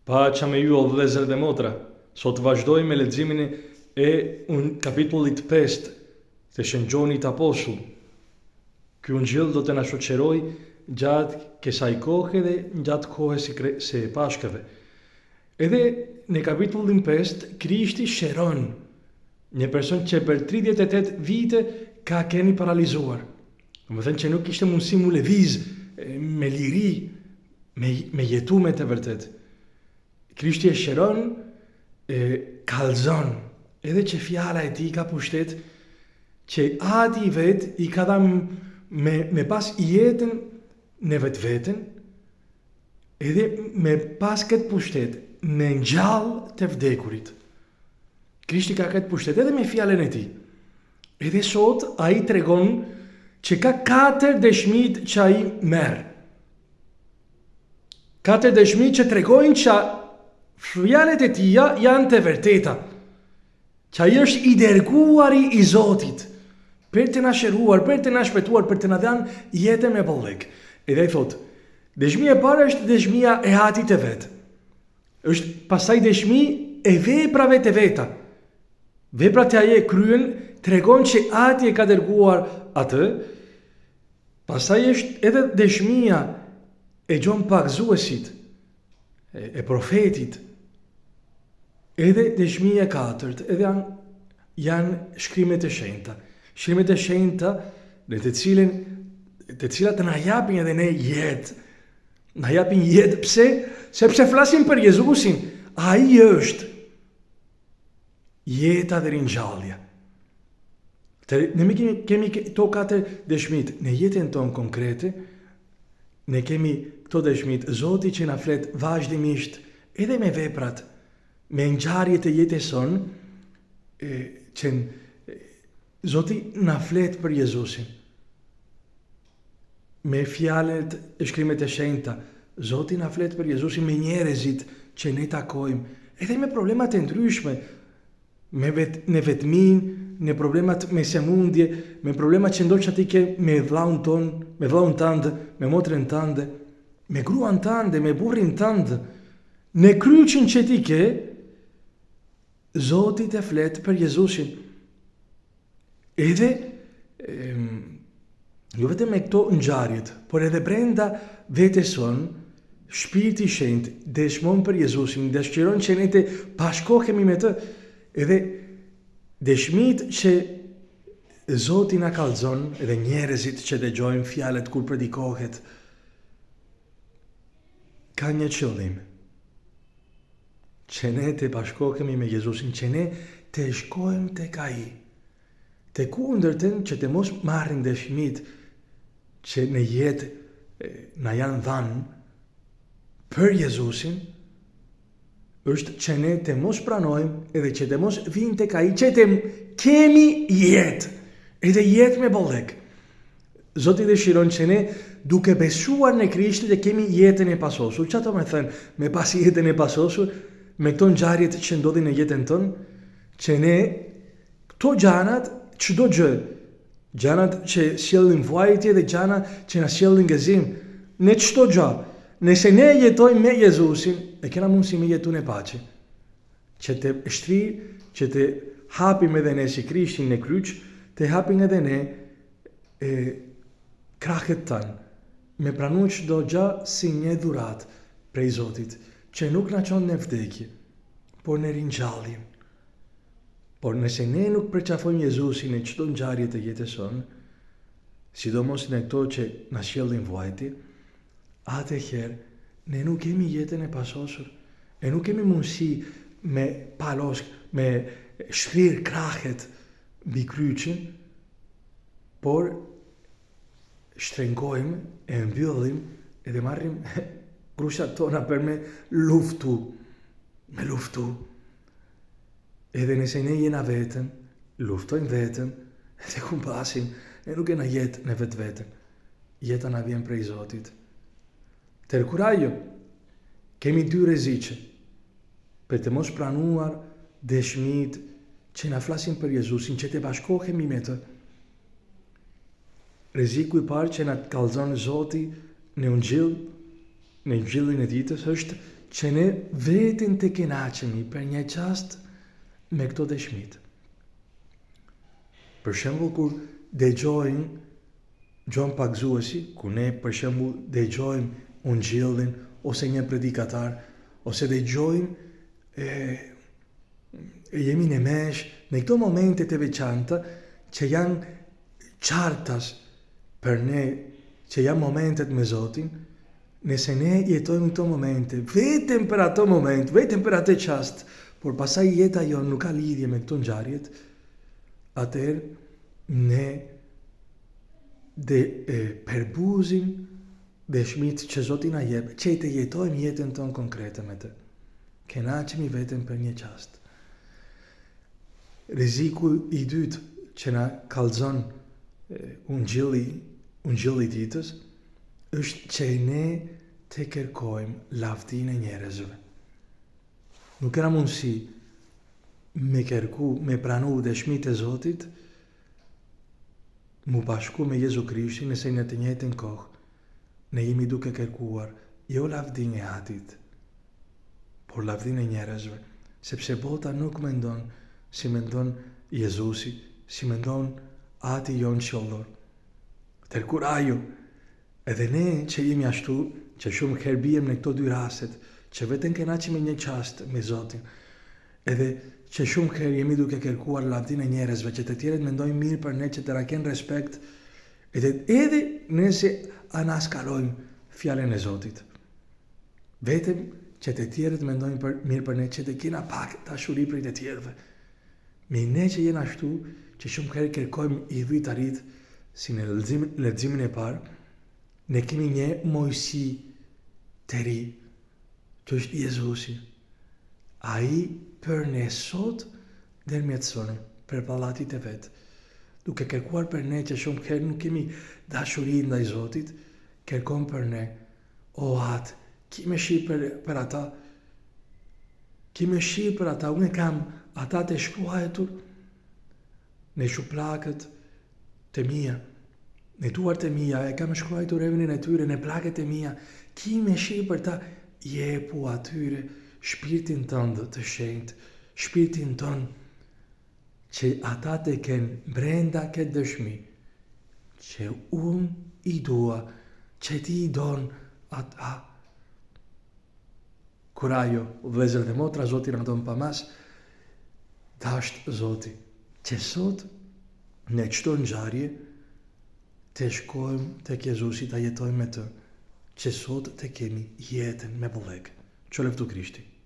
Pacha me ju o vëllezër dhe motra. Sot vazhdojmë me leximin e kapitullit 5 të Shëngjoni Apostull. Ky ungjell do të na shoqëroj gjatë kësaj kohe dhe gjatë kohës së Pashkëve. Edhe në kapitullin 5 Krishti shëron një person që për 38 vite ka qenë paralizuar. Domethënë që nuk kishte mundësi mu lëviz me liri, me jetu me të vërtet. Krishti e shëron, kallzon, edhe që fjala e tij ka pushtet që ati i vet i ka dhënë me pas jetën në vetveten, edhe me pas këtë pushtet me ngjall të vdekurit. Krishti ka këtë pushtet edhe me fjalën e tij. Edhe sot ai tregon që ka 4 dëshmit që ai merr. 4 dëshmit që tregojnë që fjalët e tija janë të vërteta, që ai është i dërguari i Zotit për të na shëruar, për të na shpëtuar, për të na dhënë jetën me bollëk. Edhe ai thotë, dëshmia e parë është dëshmia e Atit të vet. Është pastaj dëshmi e veprave të veta. Veprat që ai e kryen tregon që Ati e ka dërguar atë. Pastaj është edhe dëshmia e gjon pagzuesit, e profetit. Edhe dëshmia e katërt, edhe janë shkrimet e shenjta. Shkrimet e shenjta në të cilat na japin edhe ne jetë. Na japin jetë pse? Sepse flasim për Jezusin. Ai është jeta dhe ringjallja. Ne kemi këto 4 dëshmit në jetën tonë konkrete. Ne kemi këto dëshmit. Zoti që na flet vazhdimisht edhe me veprat, me ngjarjet e jetës sonë, që Zoti na flet për Jezusin. Me fjalët e shkrimet e shenjta, Zoti na flet për Jezusin me njerëzit që ne takojmë, edhe me problemat e ndryshme, në vetmin, në problemat me sëmundje, me problemat që ndoshta ti ke me vllaun ton, me vllaun tënd, me motrën tënde, me gruan tënde, me burrin tënd. Në kryqin që ti ke, Zoti të flet për Jezusin. Edhe jo vetëm me këto ngjarjet, por edhe brenda vetes son, Shpirti i Shenjtë dëshmon për Jezusin, dëshiron që ne të bashkohemi me të, edhe dëshmit që Zoti na kallzon, edhe njerëzit që dëgjojnë fjalët kur predikohet, ka një qëllim. Që ne të bashkohemi me Jezusin, që ne të shkojmë tek ai. Të kundërtën që të mos marrin dëshmit që në jetë na janë dhanë për Jezusin, është që ne të mos pranojmë edhe që të mos vinë tek ai, që të kemi jetë, edhe jetë me bollëk. Zoti dëshiron që ne duke besuar në Krishtin të kemi jetën e pasosur. Çfarë do të thënë me pas jetën e pasosur? Me këto ngjarjet që ndodhin në jetën tonë, që ne këto gjanat, çdo gjë, gjanat që sjellin vuajtje dhe gjanat që na sjellin gëzim, në çdo gjë, nëse ne jetojmë me Jezusin, e kena mundësi me jetu në pace, që të shtrirë, që të hapim edhe ne si Krishtin në kryq, të hapim edhe ne krahët tanë, me pranu çdo gjë si një dhuratë prej Zotit, që nuk na çon në vdekje, por në ringjallje. Por nëse ne nuk përqafojmë Jezusin në çdo ngjarje të jetës sonë, sidomos në këto që na sjellin vuajtje, atëherë ne nuk kemi jetën e pasosur, e nuk kemi mundësi me palosk, me shkrir krahët mbi kryqin, por shtrengojmë, e mbyllim edhe marrim krushat tona për me luftu. Edhe nëse ne jena vetëm, luftojmë vetëm, edhe kumbasim, ne nuk kena jetë në vetëm. Jeta na vjen prej Zotit. Tërkurajo, kemi 2 rreziqe për të mos pranuar dëshmit që na flasin për Jezusin, që të bashkohemi me të. Rreziku i parë që na kallzon Zoti në ungjillin e ditës është që ne vetin të kënaqemi për një çast me këto dëshmit. Për shembull, kur dëgjojmë gjuhën pagzuesi, ku ne për shembull dëgjojmë ungjillin ose një predikatar, ose dëgjojmë jemi në mesh në këto momente të veçanta që janë qartas për ne, që janë momentet me Zotin. Nëse ne jetojmë këto momente, vetëm për ato moment, vetëm për atë çast, por pasaj jeta jonë nuk ka lidhje me këto ngjarjet, atëherë ne përbuzim dëshmit që Zoti na jep, që të jetojmë jetën tonë konkrete me të. Kënaqemi vetëm për një çast. Rreziku i dytë që na kallzon ungjilli ditës është që ne të kërkojmë lavdinë e njerëzve. Nuk kena mundësi me kërku, me pranu dëshmit e Zotit, mu bashku me Jezu Krishtin, nëse në të njëjtën kohë ne jemi duke kërkuar jo lavdinë e Atit, por lavdinë e njerëzve, sepse bota nuk mendon si mendon Jezusi, si mendon Ati jon qiellor. Tërkur ajo, edhe ne që jemi ashtu, që shumë herë bijem në këto dy rastet, që vetëm kënaqemi me një çast me Zotin, edhe që shumë herë jemi duke kërkuar lavdinë e njerëzve, që të tjerët mendojnë mirë për ne, që të raken respekt, edhe nëse anaskalojmë fjalën e Zotit. Vetëm që të tjerët mendojnë mirë për ne, që të kena pak dashuri për të tjerëve. Me ne që jenë ashtu, që shumë herë kërkojmë i dhitarit, si në leximin e parë, ne kemi një Mojsi të ri, që është Jezusi. Ai për ne sot ndërmjetëson për pallatit e vet. Duke kërkuar për ne që shumë herë nuk kemi dashuri ndaj Zotit, kërkon për ne, o Atë, ki më shi për ata, ki më shi për ata, unë kam ata të shkruar në shuplakët të mia, në duart e mia, e kam shkruar emrin e tyre në pllakët e mia, ki më shi për ta, jepu atyre shpirtin tënd të shenjtë, shpirtin tënd, që ata të kenë brenda këtë dëshmi, që unë i dua, që ti i don ata. Kur ajo, vëllezër dhe motra, Zoti na don pa mas, dasht Zoti, që sot në çdo ngjarje të shkojmë tek Jezusi, ta jetojmë me të, që sot të kemi jetën me bullek. Qoleftu Krishti.